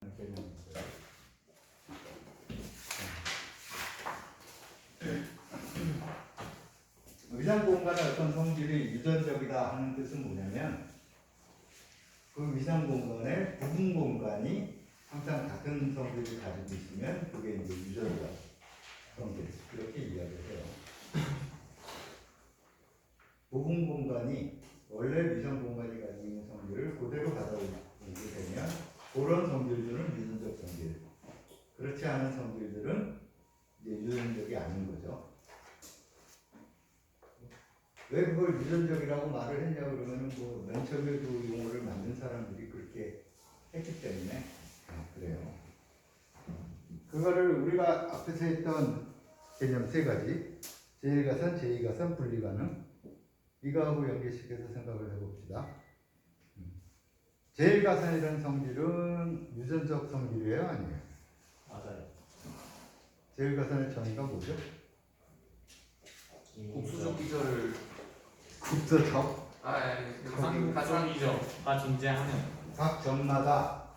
개념이 있어요. 위상 공간의 어떤 성질이 유전적이다 하는 뜻은 뭐냐면 그 위상 공간의 부분 공간이 항상 같은 성질을 가지고 있으면 그게 이제 유전적 성질 이렇게 이야기를 해요. 부분 공간이 원래 위상 공간이 가지고 있는 성질을 그대로 가져오게 되면 그런 성질들은 유전적 성질, 그렇지 않은 성질들은 이제 유전적이 아닌 거죠. 왜 그걸 유전적이라고 말을 했냐 그러면은 뭐 맨 처음에 그 용어를 만든 사람들이 그렇게 했기 때문에 그래요. 그거를 우리가 앞에서 했던 개념 세 가지, 제1가산, 제2가산, 분리가능, 이거하고 연계시켜서 생각을 해봅시다. 제1가산이라는 성질은 유전적 성질이에요, 아니에요? 맞아요. 제1가산의 정의가 뭐죠? 국수적 기절을 국서적. 가상이죠가 존재하는 각 점마다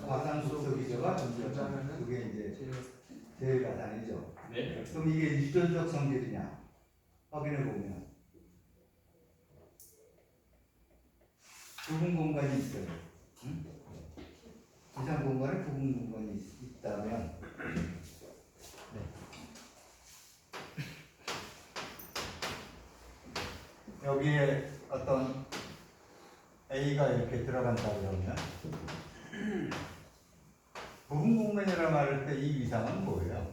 가상 국서기저가 존재하는 그게 이제 제1가산이죠. 네. 그럼 이게 유전적 성질이냐 확인해 보면 부분 공간이 있어요. 응? 이상 공간에 부분 공간이 있다면 여기에 어떤 A가 이렇게 들어간다 그러면 부분 공간이라 말할 때 이 위상은 뭐예요?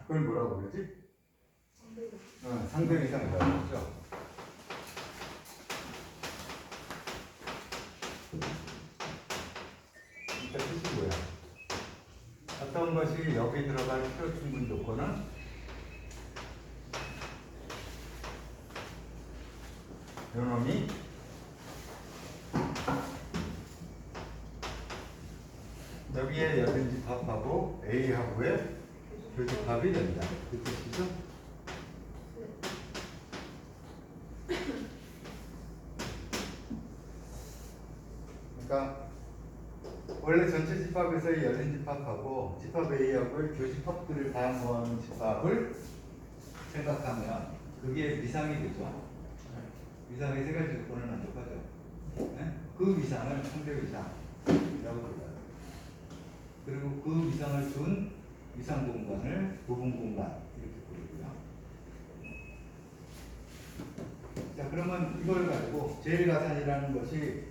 그걸 뭐라고 그러지? 상대 위상이라고 그러죠. 그러니까 뜻이 뭐야? 어떤 것이 여기 들어갈 필요 충분 조건은 요놈이 여기에 여든 집합하고 A하고의 교집합이 된다. 그 뜻이죠? 그러니까 원래 전체 집합에서의 열린 집합하고 집합 A하고의 교집합들을 다 모아놓은 집합을 생각하면 그게 위상이 되죠. 위상의 세 가지 조건을 만족하죠. 네? 그 위상을 상대 위상이라고 불러요. 그리고 그 위상을 준 위상 공간을 부분 공간 이렇게 부르고요. 자, 그러면 이걸 가지고 제1가산이라는 것이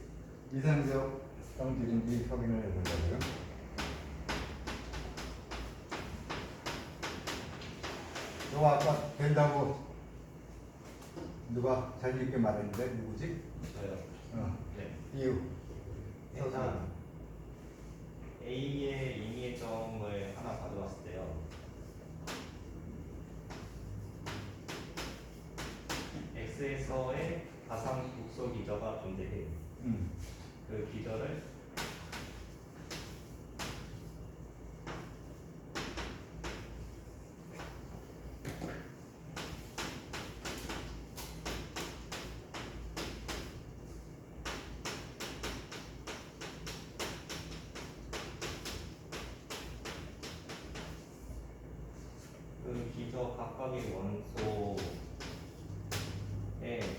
위상적 성질인지 확인을 해보자고요. 이거 아까 된다고 누가 자신 있게 말했는데 누구지? 저요. 네. 이유. 일단 A의 임의의 점을 하나 가져왔을 때요. X에서의 가상 국소 기저가 존재해요. 그 기저를 그 기저 각각의 원소에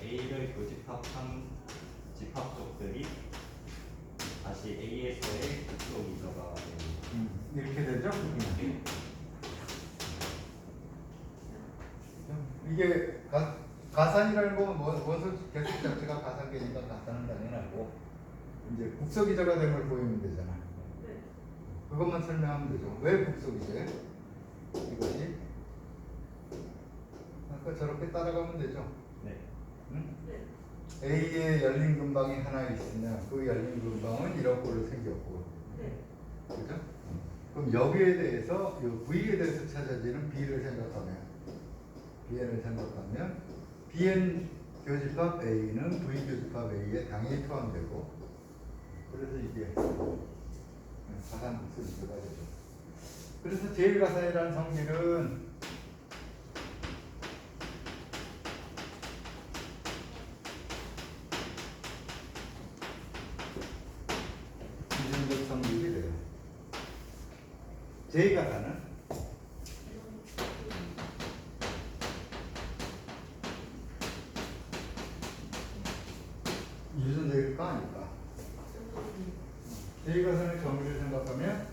A를 교집합한 집합적들이 다시 A에서의 국소 기저가 됩니다. 이렇게 되죠? 이게 가산이라는 건 원소 개수 자체가 가산계니까 가산은 당연하고 이제 국소기저가 된 걸 보이면 되잖아. 그것만 설명하면 되죠. 왜 국소기저? 이것이 아까 저렇게 따라가면 되죠. 네. 응? A에 열린 근방이 하나 있으면 그 열린 근방은 이런 꼴로 생겼고, 그죠? 그럼 여기에 대해서 이 V에 대해서 찾아지는 B를 생각하면 Bn 교집합 A는 V 교집합 A에 당연히 포함되고, 그래서 이게 가산 국소기저가 되죠. 그래서 제1가산이라는 성질은 제2가사는 유전자일까 아닐까? 제2가사의 정의를 생각하면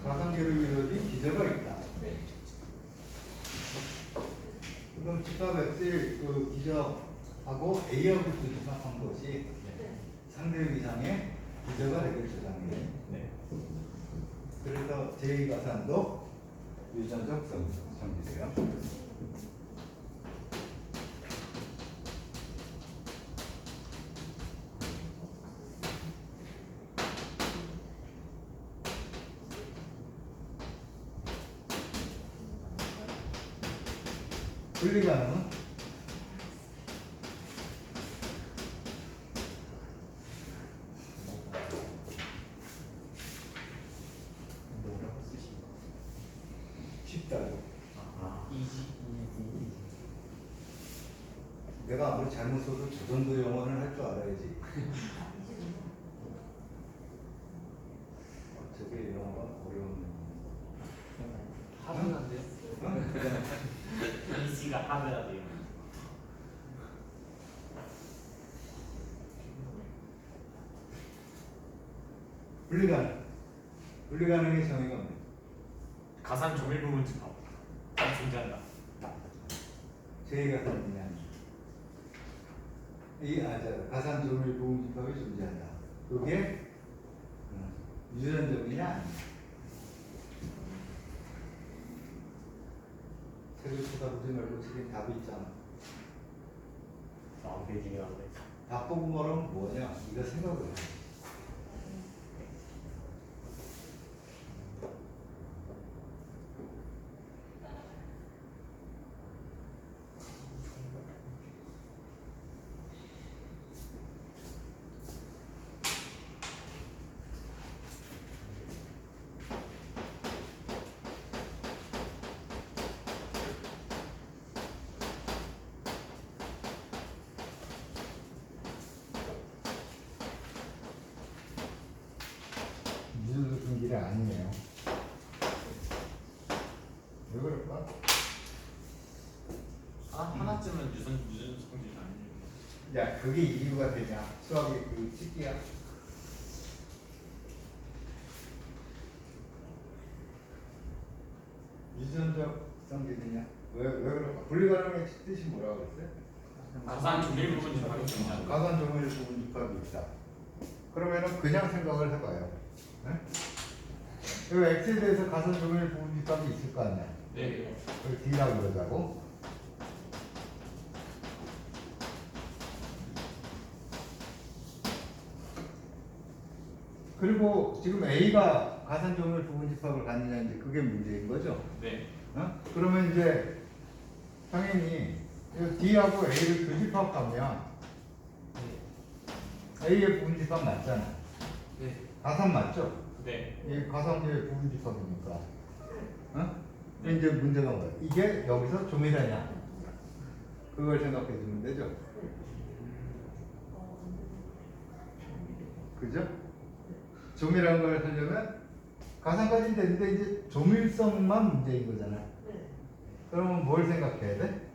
가상계로 이루어진 기저가 있다. 그럼 집합 X의 그 기저하고 A하고 집합한 것이 상대 이상의 기저가 되겠죠, 당연히. 네. 그래서 제2가산도 유전적 성질이에요. 분리가능은 뭐라고 쓰신 거? 쉽다고. 이지. 내가 아무리 잘못 써도 저 정도 영어는 할 줄 알아야지. 저게 영어가 어려운 하드한데요? 이지가 하드하대요. 분리가능의 정의가 뭐예요? 가산 조밀 부분 집합. 존재한다. 제2가산이냐? 가산 조밀 부분 집합이 존재한다. 그게 유전적이냐 아니냐? 책을 쳐다보지 말고 책에 답이 있잖아. 베이징이 나오네. 답 보고 말하면 뭐냐? 네가 생각을 해. 유전적 성질이 아니네요. 왜 그럴까? 하나쯤은 유전 성질이 아니에요. 야, 그게 이유가 되냐? 수학의 그 특기야. 유전적 성질이냐? 왜 그럴까? 분리가능의 뜻이 뭐라고 그랬어요? 가산 조밀 부분 집합이 존재한다. 가산 조밀 부분 집합이 있다. 그러면은 그냥 생각을 해봐요. 네? 이 X에 대해서 가산 조밀 부분 집합이 있을 거 아니야? 네. 그걸 D라고 그러자고. 그리고 지금 A가 가산 조밀 부분 집합을 갖느냐 이제 그게 문제인 거죠. 네. 그러면 이제 당연히 이 D하고 A를 교집합하면 A의 부분 집합 맞잖아. 네. 가산 맞죠? 네. 이 가상계의 부분 집합이니까. 이제 문제가 뭐야? 이게 여기서 조밀하냐? 그걸 생각해 주면 되죠. 그죠? 조밀한 걸 하려면 가상까지는 되는데 이제 조밀성만 문제인 거잖아. 그러면 뭘 생각해야 돼?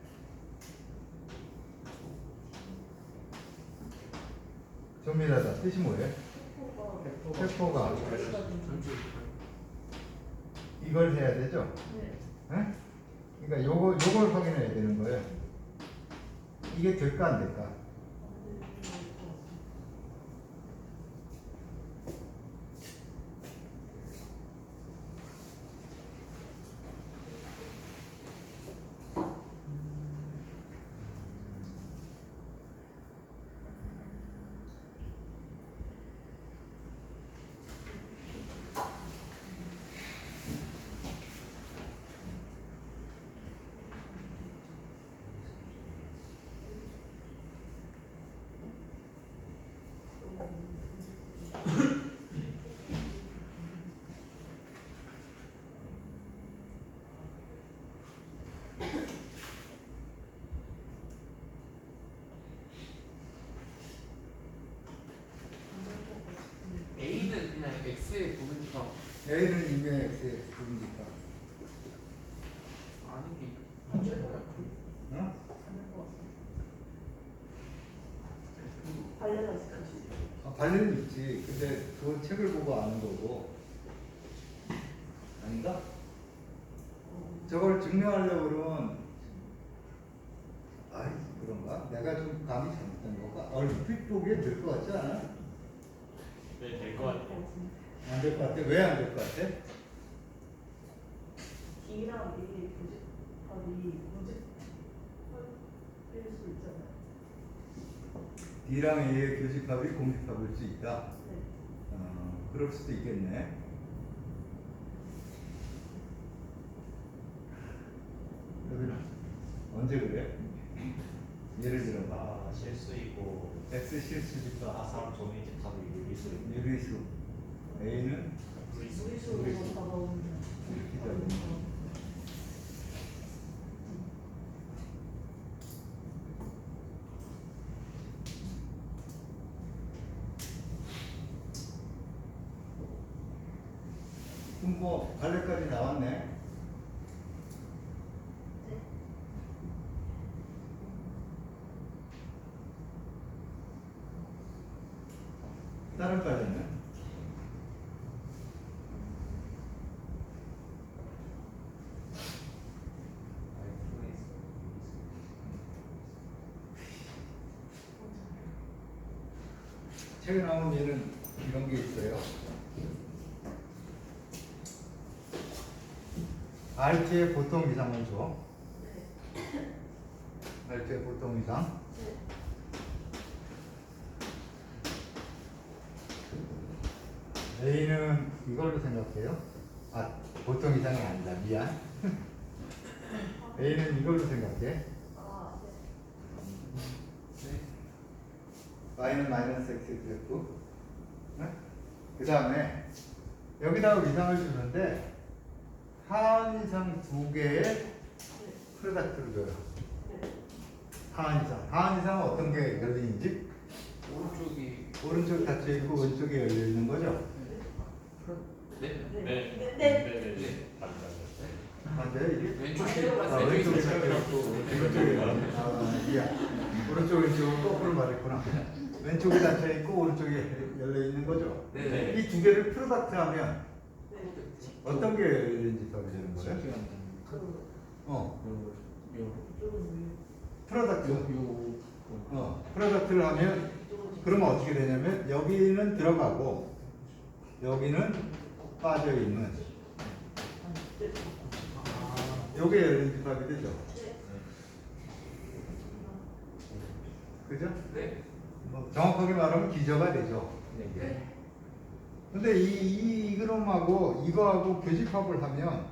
조밀하다 뜻이 뭐예요? 세포가 이걸 해야 되죠? 네? 그러니까 요걸 확인해야 되는 거예요. 이게 될까 안 될까? A는 2분의 X의 부분집합. 아니 문제가 어? 발레가 있을까지. 관련은 있지. 근데 그건 책을 보고 아는 거고. 아닌가? 저걸 증명하려고 그러면 아이 그런가? 내가 좀 감이 잘못된 건가? 얼핏 보기엔 될 것 같지 않아? 네, 될 것 같아요. 안 될 것 같아? 왜 안 될 것 같아? D랑 A의 교집합이 문제일 수 있잖아요. D랑 A의 교집합이 공집합일 수 있다. 네. 그럴 수도 있겠네. 여기는 언제 그래? 예를 들어봐. 아, 실수이고 X 실수집합 아사람 조미집합이 유리수. 유리수 A는 무리수로 무리수. 잡아오는 이렇게 잡으면 그럼 뭐 갈래까지 나왔네. 다른 과제는? 책에 나오는 얘는 이런 게 있어요. RT의 보통 이상을 줘. RT의 보통 이상. A는 이걸로 생각해요. 아, 보통 이상이 아니다. 미안. A는 이걸로 생각해. 아, 네. y는 마이너스 x의 그래프. 그 다음에 여기다가 위상을 주는데 하한이상 두 개의 프로덕트를 줘요. 하한이상. 하한이상은 어떤 게 열리는지? 오른쪽이 오른쪽이 닫혀 있고 왼쪽이 열려 있는 거죠. 네? 네. 네. 네. 맞아요 이게? 왼쪽이 아, 왼쪽이 닫혀 있고 오른쪽이 미안. 오른쪽을 거꾸로 말했구나. 왼쪽이 닫혀 있고 오른쪽이 열려 있는 거죠. 네. 이 두 개를 프로덕트 하면 네. 어떤 게 열리는지 더 되는 거예요? 그 요 프로덕트. 프로덕트를 하면 그러면 어떻게 되냐면 여기는 들어가고 여기는 빠져 있는 요게 열린 집합이 되죠. 그죠? 네. 뭐 정확하게 말하면 기저가 되죠. 네. 근데 이 그림하고 이거하고 교집합을 하면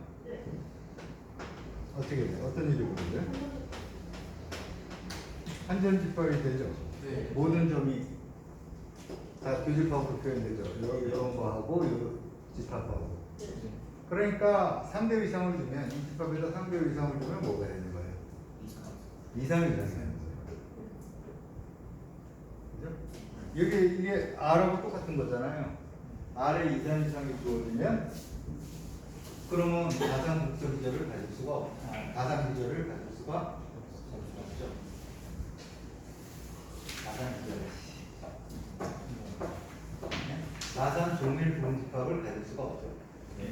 어떻게 돼요? 어떤 일이 벌어져요? 한전 집합이 되죠. 네. 모든 점이 다 교집합으로 표현되죠. 이런 거하고 이 집합하고. 그러니까 3대 이상을 주면 이 집합에다 3대 이상을 주면 뭐가 되는 거예요? 이상이 되는 거예요. 그죠? 이게 R하고 똑같은 거잖아요. R에 이상 이상이 주어지면 그러면 가상 극소 기절을 가질 수가 없죠. 가상 기절을 가질 수가 없죠. 가상 기절. 가상 종일 부분집합을 가질 수가 없죠. 네.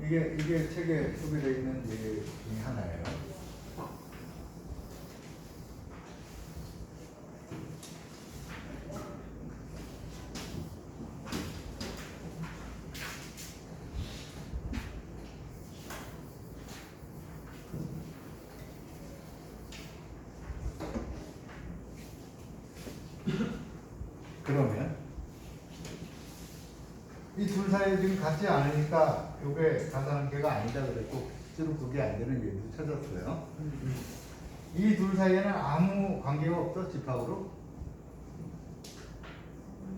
이게 책에 소개되어 있는 예 중에 하나예요. 그러면 이 둘 사이에 지금 같지 않으니까 이게 가상관계가 아니다 그랬고 실제로 그게 안 되는 예도 찾았어요. 이 둘 사이에는 아무 관계가 없어 집합으로.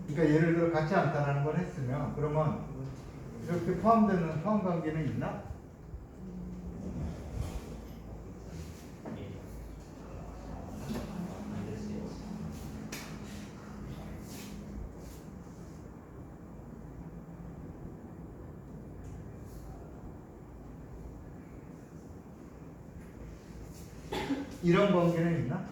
그러니까 예를 들어 같지 않다라는 걸 했으면 그러면 이렇게 포함되는 포함 관계는 있나? 이런 관계는 있나?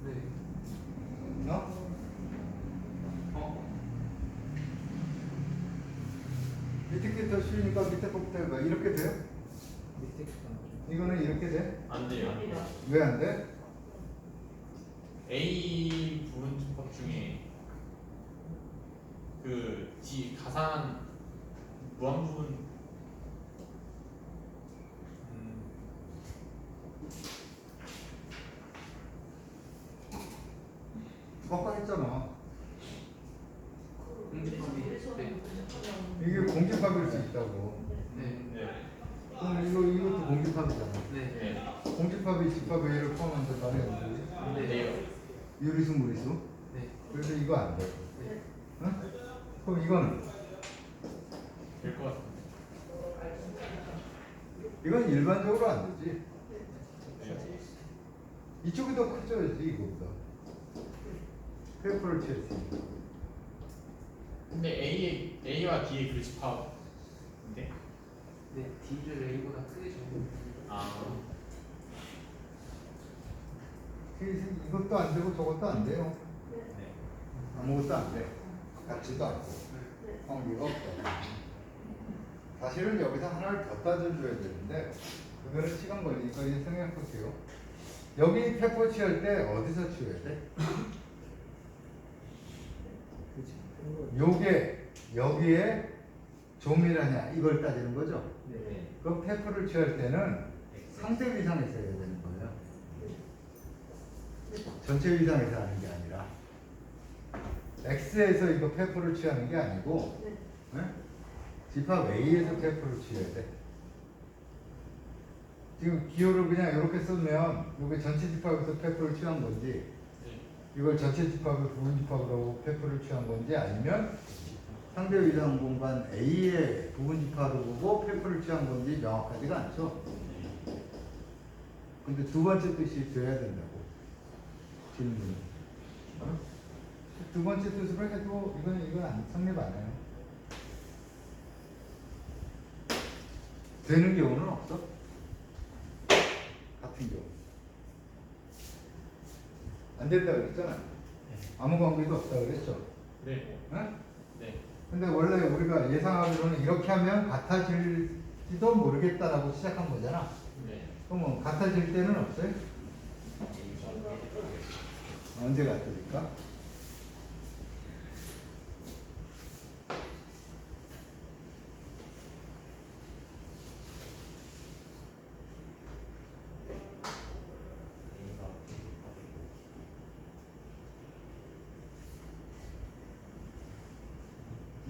네. 어? 밑에 게 더 쉬우니까 밑에 거부터 해봐. 이렇게 돼요? 밑에 거. 이거는 이렇게 돼? 안 돼요. 왜 안 돼? A 부분 집합 중에 그 가상한 무한 부분 아까 했잖아. 공집합이. 네. 이게 공집합일 수 있다고. 네. 네. 그럼 이것도 공집합이잖아. 네. 네. 공집합이 집합 A를 포함한다 말이야. 네. 네요. 유리수 무리수. 네. 그래서 이거 안 돼. 네. 응? 그럼 이거는 될 것 같습니다. 이건 일반적으로 안 되지. 네. 이쪽이 더 커져야지 이거보다. 페이퍼를 취했으니까. 근데 A와 D의 그 집합인데? 네. D를 A보다 크게 적는. 아. 그래서 이것도 안 되고 저것도 안 돼요. 네. 아무것도 안 돼. 같지도 않고. 관계가 없다. 사실은 여기서 하나를 더 따져줘야 되는데 그거는 시간 걸리니까 이제 생각해볼게요. 여기 페퍼 취할 때 어디서 취해야 돼? 요게 여기에 조밀하냐 이걸 따지는 거죠. 네. 그 페퍼를 취할 때는 상대 위상에서 해야 되는 거예요. 전체 위상에서 하는 게 아니라 X에서 이거 페퍼를 취하는 게 아니고 네? 집합 A에서 페퍼를 취해야 돼. 지금 기호를 그냥 이렇게 쓰면 이게 전체 집합에서 페퍼를 취한 건지 네. 이걸 전체 집합을 부분 집합으로 페퍼를 취한 건지 아니면 상대 위상 공간 A의 부분 집합으로 보고 페퍼를 취한 건지 명확하지가 않죠. 근데 두 번째 뜻이 돼야 된다고. 질문은. 어? 두 번째 뜻으로 해도 이건 안 성립 안 해요. 되는 경우는 없어. 같은 경우. 안 된다 그랬잖아. 아무 관계도 없다 그랬죠. 네. 응? 네. 근데 원래 우리가 예상하기로는 이렇게 하면 같아질지도 모르겠다라고 시작한 거잖아. 네. 그럼 같아질 때는 없어요? 언제 같아질까?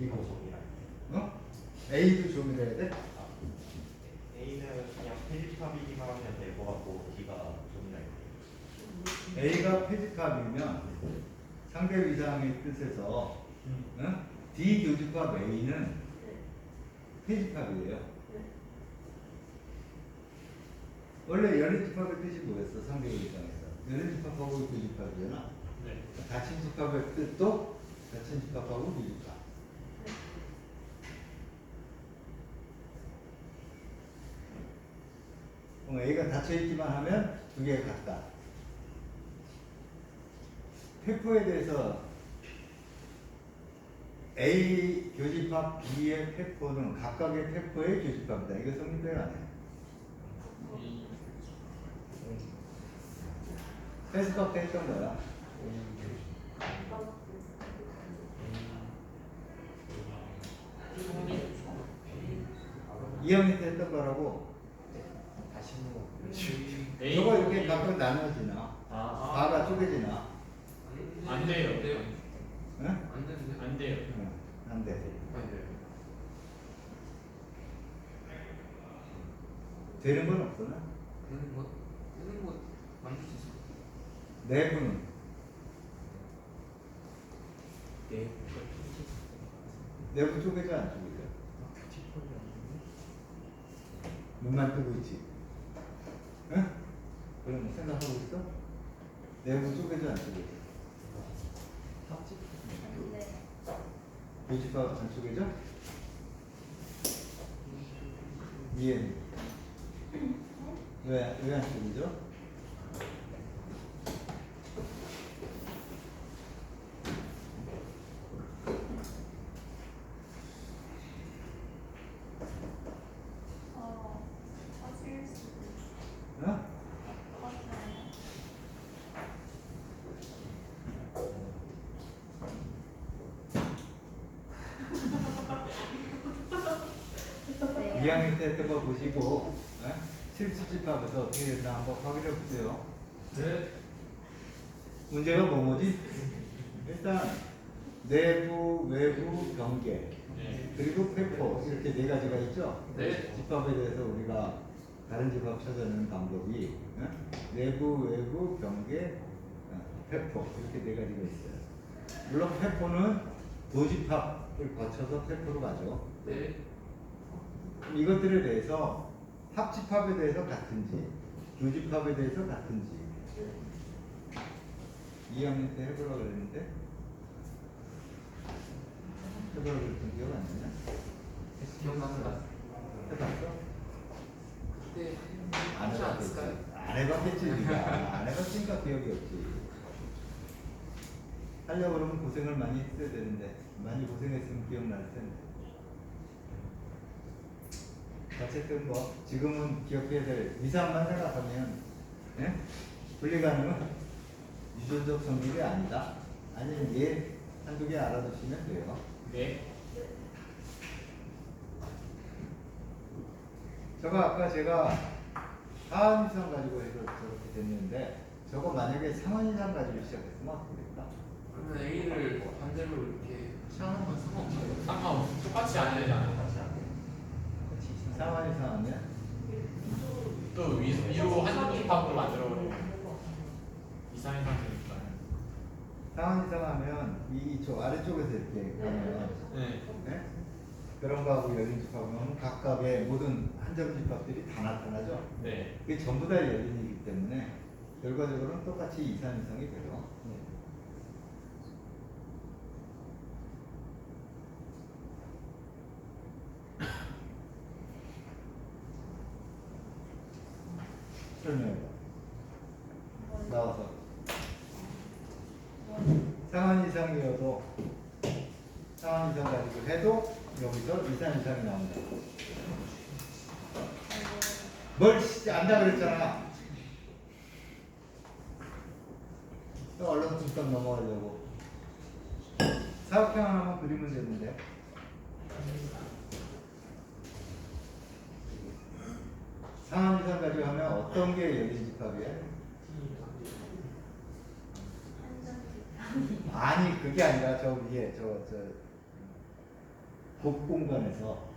이거. 어? A도 조밀해야 돼? A는 그냥 편집합이기만 하면 될 것 같고 D가 조밀할 때. A가 페지캅이면 상대 위상의 뜻에서 응? D 교집합 A는 페지캅이에요. 원래 연립 집합의 뜻이 뭐였어? 상대 위상에서 연립 집합하고 교집합이잖아. 네. 닫힌 집합의 뜻도 닫힌 집합하고 교집합. 그럼 A가 닫혀있기만 하면 두 개가 같다. 페퍼에 대해서 A 교집합 B의 페퍼는 각각의 페퍼의 교집합이다. 이거 성립돼요, 안 해요? 페스컵 때 했던 거야. 이형이 때 했던 거라고. 다시 한번. A 저거 이렇게 각각 나눠지나? 바가 쪼개지나? 안 돼요. 돼요. 응? 안 되는데. 안 돼요. 응, 안 돼. 안 돼요. 되는 건 없구나. 되는 거 만들 수 있어. 내부는 네. 내부 쪼개져 안 쪼개져? 눈만 뜨고 있지. 응? 그럼 뭐 생각하고 있어? 내부 쪼개져 안 쪼개져? 교집합 안 쪼개져? 이해는? 왜안 틀리죠? 사실 수도 어? 똑같아요. 네. 2학년 때 했던 거 보시고 실습집합에서 어떻게 됐나 한번 확인해 보세요. 네. 문제가 뭐지? 일단 내부, 외부, 경계 네. 그리고 폐포 이렇게 네 가지가 있죠. 네. 집합에 대해서 우리가 다른 집합 찾아내는 방법이 내부, 외부, 경계, 폐포 이렇게 네 가지가 있어요. 물론 폐포는 도집합을 거쳐서 폐포로 가죠. 네. 이것들에 대해서 합집합에 대해서 같은지 교집합에 대해서 같은지 2학년 때 해보라고 그랬는데 해보라고 그랬던 기억 안 나냐? 기억납니다. 해봤어? 그때 안 하지 해봤겠지. 않았을까요? 안 해봤겠지 네가. 안 해봤으니까 기억이 없지. 하려고 그러면 고생을 많이 했어야 되는데 많이 고생했으면 기억날 텐데. 어쨌든 뭐 지금은 기억해야 될 2, 3만 생각하면 분리가능은 유전적 성질이 아니다. 아니면 얘 한두 개 알아두시면 돼요. 네. 저거 아까 제가 하원 이상 가지고 해서 저렇게 됐는데 저거 만약에 상원 이상 가지고 시작했으면 어떻게 될까? 그러면 A를 반대로 이렇게 시작하는 건 상관없어요. 상관없어. 똑같이 안 되잖아요. 상원 이상 하면 또 위로 한 집합으로 만들어버리면 이상한 상태니까. 상원 이상 하면 이쪽 아래쪽에서 이렇게 가면 네. 네? 그런 거하고 열린 집합은 각각의 모든 한 점 집합들이 다 나타나죠. 네. 그게 전부 다 열린이기 때문에 결과적으로는 똑같이 2, 3 이상이 돼요. 설명해봐. 나와서 상한 이상이어도 상한 이상 가지고 해도 여기서 2, 3 이상이 나온다. 뭘 안다 그랬잖아. 또 얼른 뚝딱 넘어가려고. 사각형 하나만 그리면 되는데. 상한 이상 가지고 하면 어떤 게 열린 집합이야? 아니 그게 아니라 저 위에 저 곡공간에서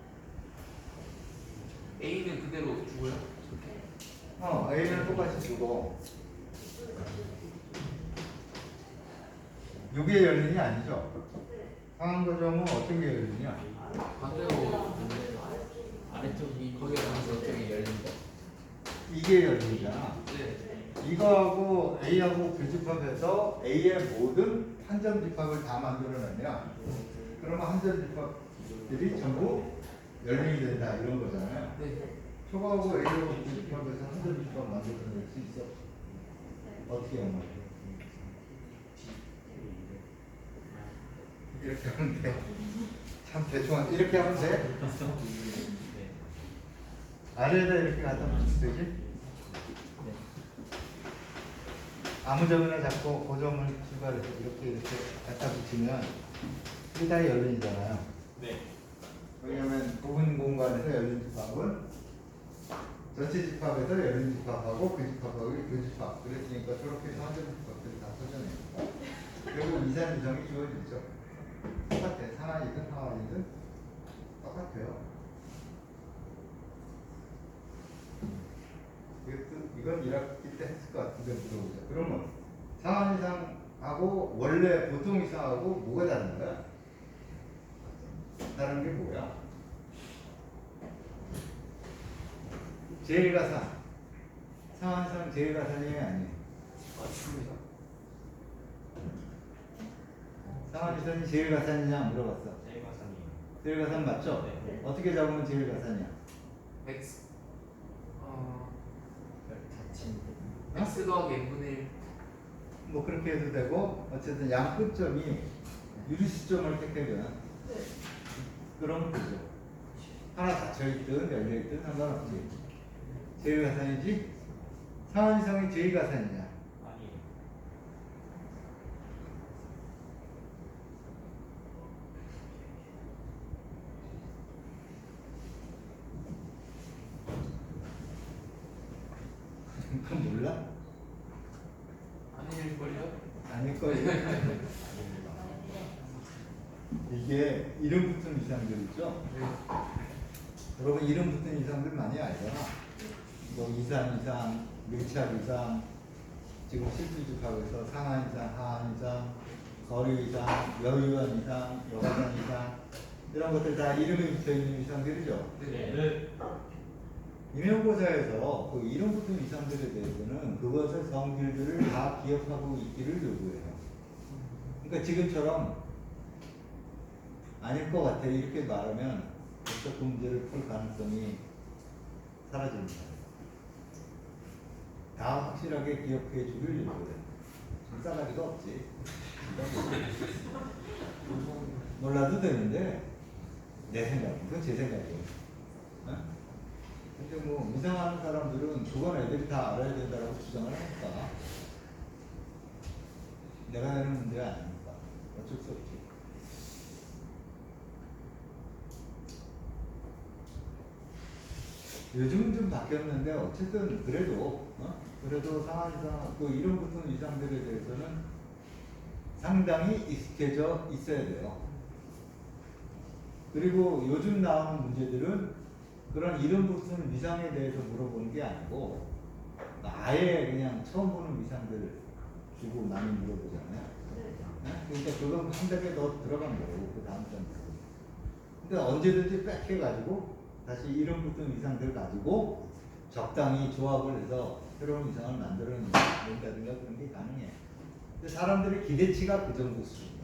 A는 그대로 주고요. A는 똑같이 주고 이게 열린이 아니죠? 상한 거점은 어떤 게 열리냐? 반대로 아래쪽이 거기에 가서 저기 열린다. 이게 열린이잖아. 네. 이거하고 A하고 교집합해서 A의 모든 한 점 집합을 다 만들어내면 그러면 한 점 집합들이 전부 열린이 된다 이런 거잖아요. 네. 초과하고 A하고 교집합해서 한 점 집합 만들어낼 수 있어? 어떻게 하는 거야? 이렇게 하면 돼. 참 대충 이렇게 하면 돼. 아래에다 이렇게 갖다 붙이면 되지? 아무 점이나 잡고 그 점을 출발해서 이렇게 갖다 붙이면 이게 다 열린이잖아요. 네. 왜냐하면 부분 공간에서 열린 집합은 전체 집합에서 열린 집합하고 그 집합하고 그 집합 그랬으니까 저렇게 해서 한 점 집합들이 다 터져내요. 그리고 2, 3 이상이 주어지죠. 똑같아. 상하이든 하하이든 똑같아요. 이건 1학기 때 했을 것 같은데 물어보자. 그러면 상한 이상하고 원래 보통 이상하고 뭐가 다른 거야? 다른 게 뭐야? 제일 가산. 상한 이상 제일 가산이 아니에요. 맞습니다. 상한 이상이 제일 가산이냐 물어봤어. 제일가산이에요. 제일 가산 맞죠? 네. 어떻게 잡으면 제일 가산이야? X. x 더하기 n분의 1. 뭐 그렇게 해도 되고 어쨌든 양 끝점이 유리수점을 택하면 그럼 되죠. 하나 닫혀있든 열려있든 상관없지. 제외가산이지? 상한이성이 제외가산이냐? 아니 그건 몰라? 아닐걸요? 아닐걸요? 아닙니다. 이게 이름 붙은 이상들 있죠? 여러분 이름 붙은 이상들 많이 알잖아. 뭐 이산 이상, 밀착 이상, 지금 실질주파에서 상한 이상, 하한 이상, 거리 이상, 여유한 이상, 여가산 이상 이런 것들 다 이름이 붙어 있는 이상들이죠. 네. 임용고사에서 그 이름 붙은 이상들에 대해서는 그것의 성질들을 다 기억하고 있기를 요구해요. 그러니까 지금처럼 아닐 것 같아 이렇게 말하면 벌써 그 문제를 풀 가능성이 사라집니다. 다 확실하게 기억해 주길 요구해. 불쌍하기도 없지. 몰라도 되는데 내 생각, 그건 제 생각이에요. 어? 근데 뭐 이상하는 사람들은 그건 애들이 다 알아야 된다고 주장을 하니까 내가 내는 문제가 아니니까 어쩔 수 없지. 요즘은 좀 바뀌었는데 어쨌든 그래도 그래도 상한 이상 그 이름 붙은 이상들에 대해서는 상당히 익숙해져 있어야 돼요. 그리고 요즘 나오는 문제들은 그런 이름 붙은 위상에 대해서 물어보는 게 아니고 아예 그냥 처음 보는 위상들을 주고 많이 물어보잖아요. 그러니까 그건 한 단계 더 들어간 거고 그 다음 단계. 근데 언제든지 뺏겨가지고 다시 이름 붙은 위상들 가지고 적당히 조합을 해서 새로운 위상을 만들어낸다든가 그런 게 가능해. 근데 사람들의 기대치가 그 정도 수준이야.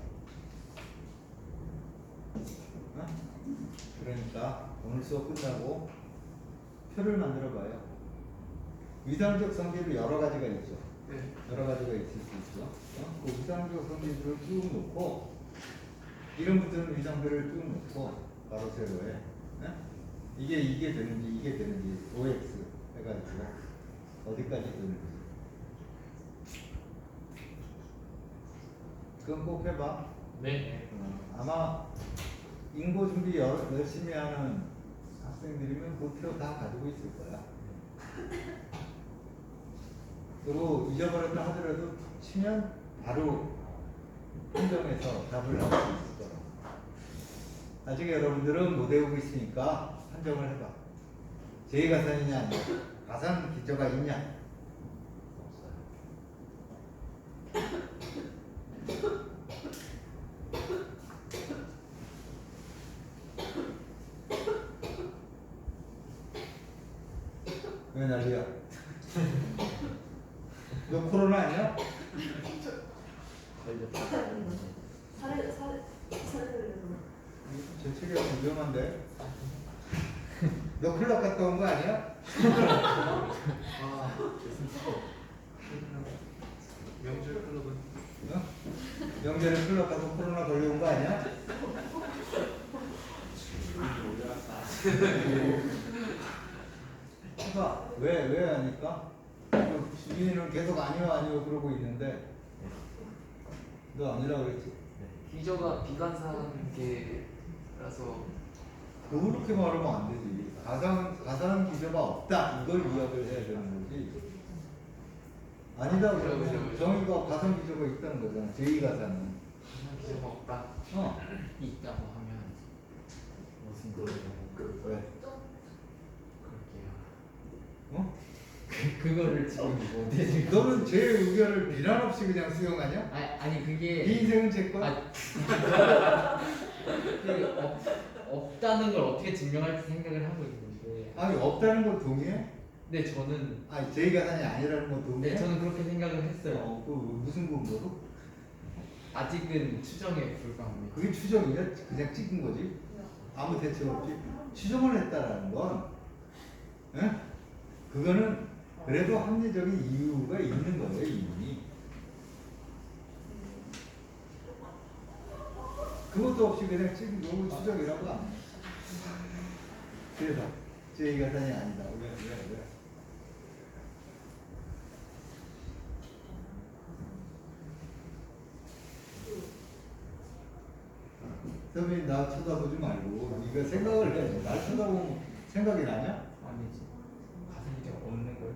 그러니까 오늘 수업 끝나고 표를 만들어 봐요. 위상적 성질이 여러 가지가 있죠. 네. 여러 가지가 있을 수 있죠. 그 위상적 성질을 쭉 놓고 이름 붙은 위상들을 쭉 놓고 바로 세로에 이게 되는지 OX 해가지고 어디까지 되는지 그건 꼭 해봐. 네. 아마 인고 준비 열심히 하는 학생들이면 그 표 다 가지고 있을 거야. 그리고 잊어버렸다 하더라도 치면 바로 판정해서 답을 나올 수 있을 거라. 나중에 여러분들은 못 외우고 있으니까 판정을 해봐. 제2가산이냐 아니냐? 가산 기저가 있냐? 왜 난리야? 너 코로나 아니야? 제 책이 위험한데? 너 클럽 갔다 온 거 아니야? 아, 명절 클럽은 어? 명절에 클럽 가서 코로나 걸려온 거 아니야? 해봐. 왜 아니까? 주민은 계속 아니요 그러고 있는데 너 아니라고 그랬지? 기저가 비관사계라서 그렇게 말하면 안 되지. 가상 기저가 없다. 이걸 이야기를 해야 되는 거지. 아니다 그러면 그죠. 정의가 가상 기저가 있다는 거잖아. 제2가상은. 기저가 없다. 있다고 하면 무슨 소리예요? 왜? 그럴게요. 어? 그거를 지금 어떻게 지금? 너는 제 의견을 비난 없이 그냥 수용하냐? 아니 그게 네 인생은 제 거? 없다는 걸 어떻게 증명할지 생각을 하고 있는데. 아니 없다는 걸 동의해? 네 저는 아니 제2가상이 아니라는 걸 동의해? 네 저는 그렇게 생각을 했어요. 그 무슨 근거로? 아직은 추정에 불과합니다. 그게 추정이야? 그냥 찍은 거지? 아무 대책 없이 추정을 했다라는 건, 그거는 그래도 합리적인 이유가 있는 거예요, 이미. 그것도 없이 그냥 지금 너무 추적이라고 안 해. 그래서 제 계산이 아니다. 왜? 선배님 나 쳐다보지 말고 네가 생각을 해. 날 쳐다보면 생각이 나냐? 아니지. 가슴이 없는 걸.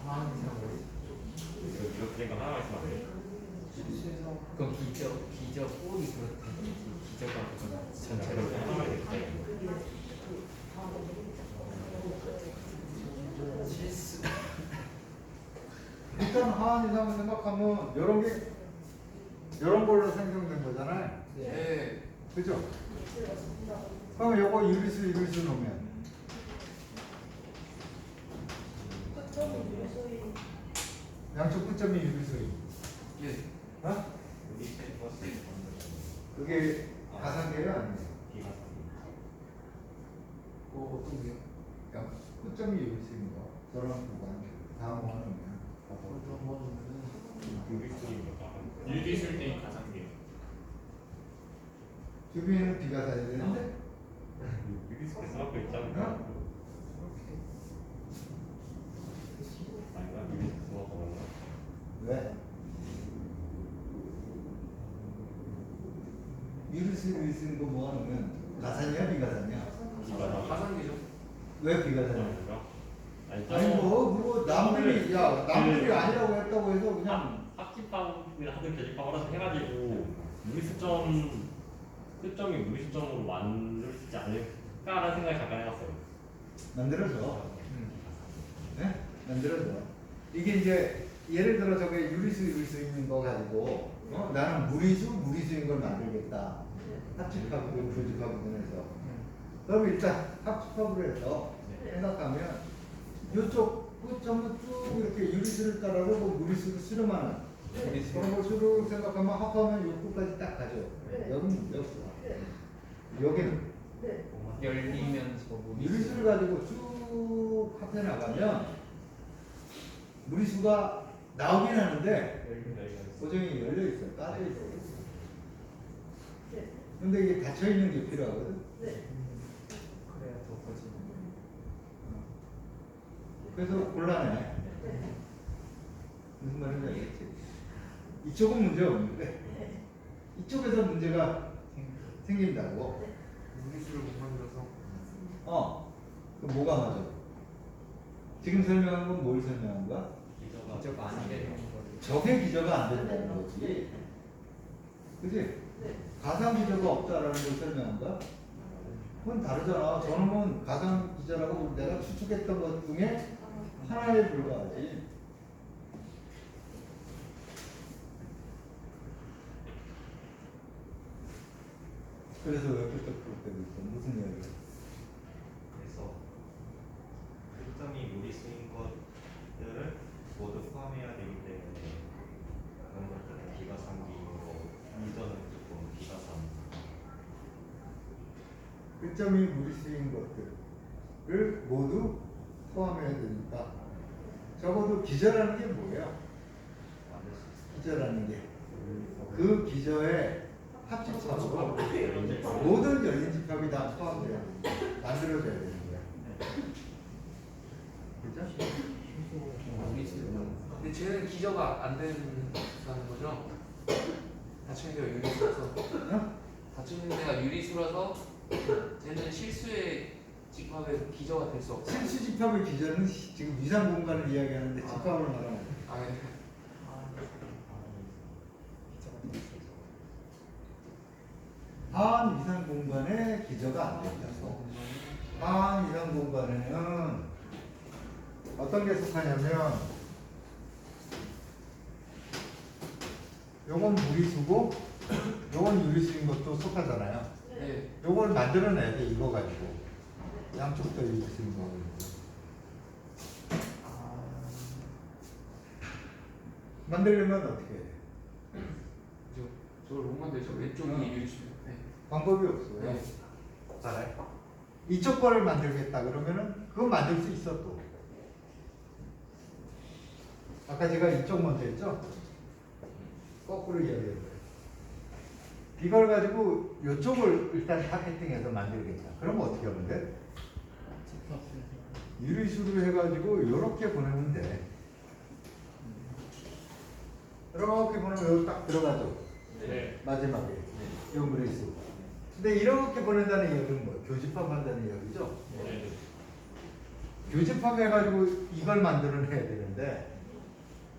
하는 사람을. 이렇게 생각 하나 있으면 안 돼. 그건 기저 꼴이 그렇다든지 기저가 그거나 전체로 하나만 있을게. 일단 하한 이상을 생각하면 이런 걸로 생성된 거잖아요. 네. 그죠? 그럼 요거 유리수 놓으면 양쪽 끝점이 유리수인. 예. 어? 우리 플러스 그게 가상계가 아니에요. 기가 어떤 게요? 야, 끝점이 유리수인 거. 저런 구간 다 모아놓으면 일기술 때 가상계. 주변에는 비가 사야 되는데 유리스트 써갖고 있지 어? 않을까? 아닌가? 유리스트 써갖고 뭔가 왜? 유리수인 거 모아놓으면 가산이야 비가산이야? 가상계죠. 왜 비가산이야? 아니 아니 뭐 남들이 아니라고 했다고 해서 그냥 합집합이나 하든 교집합을 하든 해가지고 끝점이 무리수점으로 만들 수 있지 않을까라는 생각을 잠깐 해봤어요. 만들어져. 네? 만들어져. 이게 이제 예를 들어 저게 유리수인 거 가지고 나는 무리수인 걸 만들겠다. 합집합이든 교집합이든 해서. 그럼 일단 합집합으로 해서 생각하면 이쪽 끝점은 쭉 이렇게 유리수를 따라서 뭐 무리수를 수렴하는 그런 걸 수로 생각하면 합하면 요 끝까지 딱 가죠. 여기는 문제 없어. 여기는 열리면서 뭐 유리수를 가지고 쭉 합해 나가면 무리수가 나오긴 하는데 고정이 열려 있어요. 까져 있어요. 근데 이게 닫혀 있는 게 필요하거든. 그래야 더 거지. 그래서 곤란해. 무슨 말인지 알겠지? 이쪽은 문제 없는데 이쪽에서 문제가 생긴다고. 무리수를 못 만들어서. 그럼 뭐가 맞아? 지금 설명한 건 뭘 설명한 거야? 기저가 안 되는 거를. 적의 기저가 안 된다는 거지. 그지? 가상 기저가 없다라는 걸 설명한 거야? 그건 다르잖아. 저놈은 가상 기저라고 내가 추측했던 것 중에 하나에 불과하지. 그래서 왜 끄떡끄떡대고 있어? 무슨 이야기야? 그래서 끝점이 무리수인 것들을 모두 포함해야 되기 때문에 그런 것들은 비가상기로 이전은 조금 비가상. 끝점이 무리수인 것들을 모두 포함해야 되니까 적어도 기저라는 게 뭐예요? 기저라는 게 그 기저의 합집합으로 모든 열린 집합이 다 포함돼야 돼. 만들어져야 되는 거야. 그죠? 근데 쟤는 기저가 안 된다는 거죠? 닫히는 데가 유리수라서. 닫히는 데가 유리수라서 쟤는 실수의 집합에 기저가 될 수 없어. 실수 집합의 기저는 지금 위상 공간을 이야기하는데 집합을 말하는 거야. 아, 예. 하한 위상 공간에 기저가 안 된다고. 하한 위상 공간에는 어떤 게 속하냐면 요건 무리수고 요건 유리수인 것도 속하잖아요. 네. 요걸 만들어내야 돼. 이거 가지고 양쪽 다 유리수인 거 가지고 만들려면 어떻게 해? 저걸 못 만들죠. 왼쪽이 유리수. 네. 방법이 없어요. 네. 알아요? 이쪽 거를 만들겠다 그러면은 그건 만들 수 있어 또. 아까 제가 이쪽 먼저 했죠? 거꾸로 이야기해요. 이걸 가지고 이쪽을 일단 타겟팅해서 만들겠다. 그럼 어떻게 하면 돼? 유리수로 해가지고 이렇게 보내면 돼. 이렇게 보내면 여기 딱 들어가죠. 네. 마지막에 요 무리수. 근데 이렇게 보낸다는 이야기는 뭐? 교집합한다는 이야기죠. 네. 교집합해가지고 이걸 만들어내야 되는데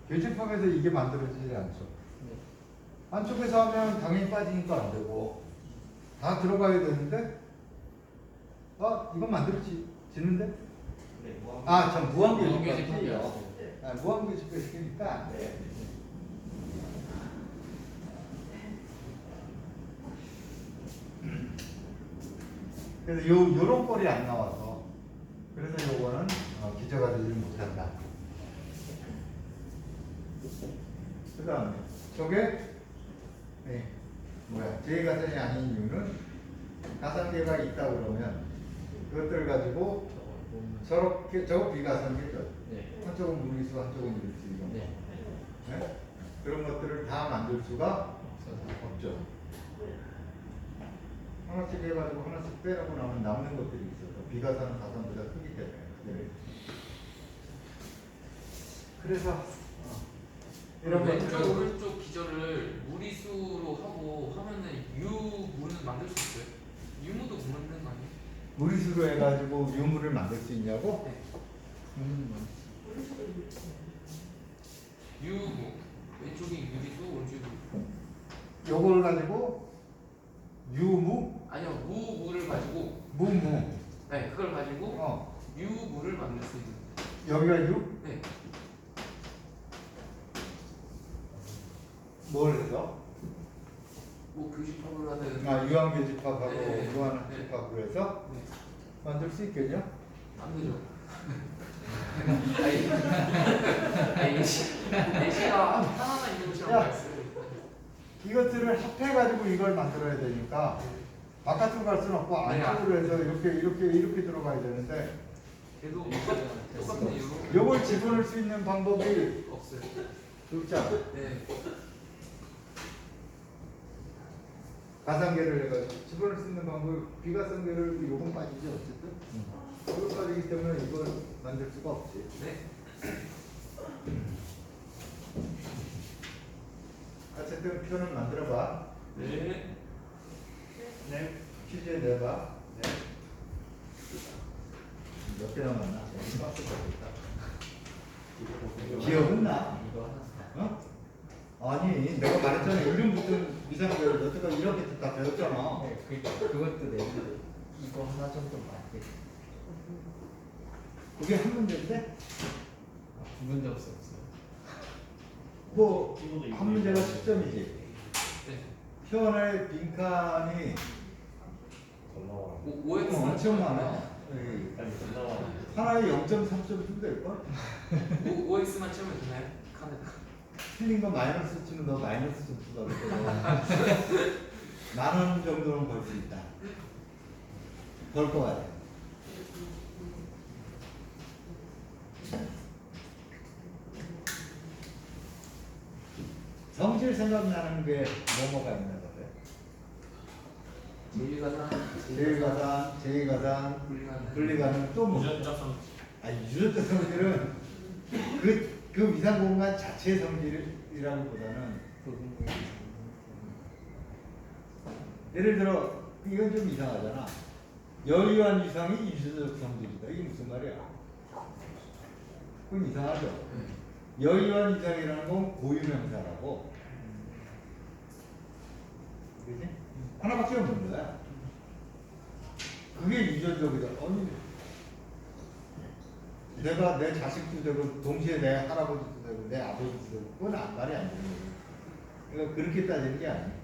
교집합에서 이게 만들어지지 않죠. 안쪽에서 하면 당연히 빠지니까 안 되고 다 들어가야 되는데 이건 만들어지는데? 네, 전 무한교집합이요. 무한교집합이었어요. 무한교집합이니까 네. 그래서 요런 꼴이 안 나와서 그래서 요거는 기저가 되지 못한다. 그 다음에 저게 제2가상이 아닌 이유는 가상계가 있다 그러면 그것들을 가지고 저렇게 저거 비가상계죠. 네. 한쪽은 무리수 한쪽은 유리수 이런 거. 네. 네? 그런 것들을 다 만들 수가 없죠. 하나씩 해가지고 하나씩 빼라고 나면 남는 것들이 있어서 비가상은 가상보다 크기 때문에. 네. 그래서 이런 왼쪽 것들을 오른쪽 기절을 무리수로 하고 하면은 유무는 만들 수 있어요? 유무도 만드는 거 아니에요? 무리수로 해가지고 유물을 만들 수 있냐고? 네. 유무 왼쪽이 유리수 오른쪽이 요걸 가지고 유무, 아니요 무를 가지고 무무. 네 그걸 가지고 유무를 만들 수 있는 여기가 유? 네 뭘 해서? 뭐 교집합을 하든 유한교집합하고 네. 무한집합으로 해서 네. 만들 수 있겠냐? 안 되죠. 예시가 하나만 있는 것처럼 야. 말씀. 이것들을 합해가지고 이걸 만들어야 되니까 바깥으로 갈 수는 없고 안쪽으로 해서 이렇게 들어가야 되는데 걔도 똑같은 이유로 요걸 집어넣을 수 있는 방법이 없어요. 없잖아. 네. 가상계를 해가지고 집어넣을 수 있는 방법이 비가상계를 요건 빠지죠 어쨌든. 이걸 빠지기 때문에 이걸 만들 수가 없지. 네. 어쨌든 표는 만들어봐. 네. 네. 퀴즈에 내봐. 네. 몇 개 남았나? 박스 있다. 기억은 나? 이거 하나. 아니 내가 말했잖아. 이름 붙은 미상계를 여태까지 이렇게 다 배웠잖아. 네, 그것도 내는데 이거 하나 정도 맞게. 그게 한 문제인데 문제 없어요. 뭐 한 문제가 10점이지. 네. 표현의 빈칸이 OX 엄청 많아. 하나에 0.3점 좀 될걸? OX만 채우면 되나요? 칸에다. 틀린 거 마이너스 치면 너 마이너스 좀 받을 만원 정도는 벌 수 있다. 벌 거 같아. 성질 생각나는 게 뭐가 있는 거래? 제일가상, 제1가상, 제2가상, 분리가상. 분리가는 또 뭐? 유전자 성 유전자 성질은 그 위상 공간 자체의 성질이라기보다는 예를 들어 이건 좀 이상하잖아. 여유한 위상이 유전적 성질이다. 이게 무슨 말이야? 그건 이상하죠. 여유한 위상이라는 건 고유명사라고. 그지? 하나밖에 없는 거야. 그게 유전적이다. 아니, 내가 내 자식도 되고 동시에 내 할아버지도 되고 내 아버지도 되고 그건 말이 안 되는 거예요. 그러니까 그렇게 따지는 게 아니에요.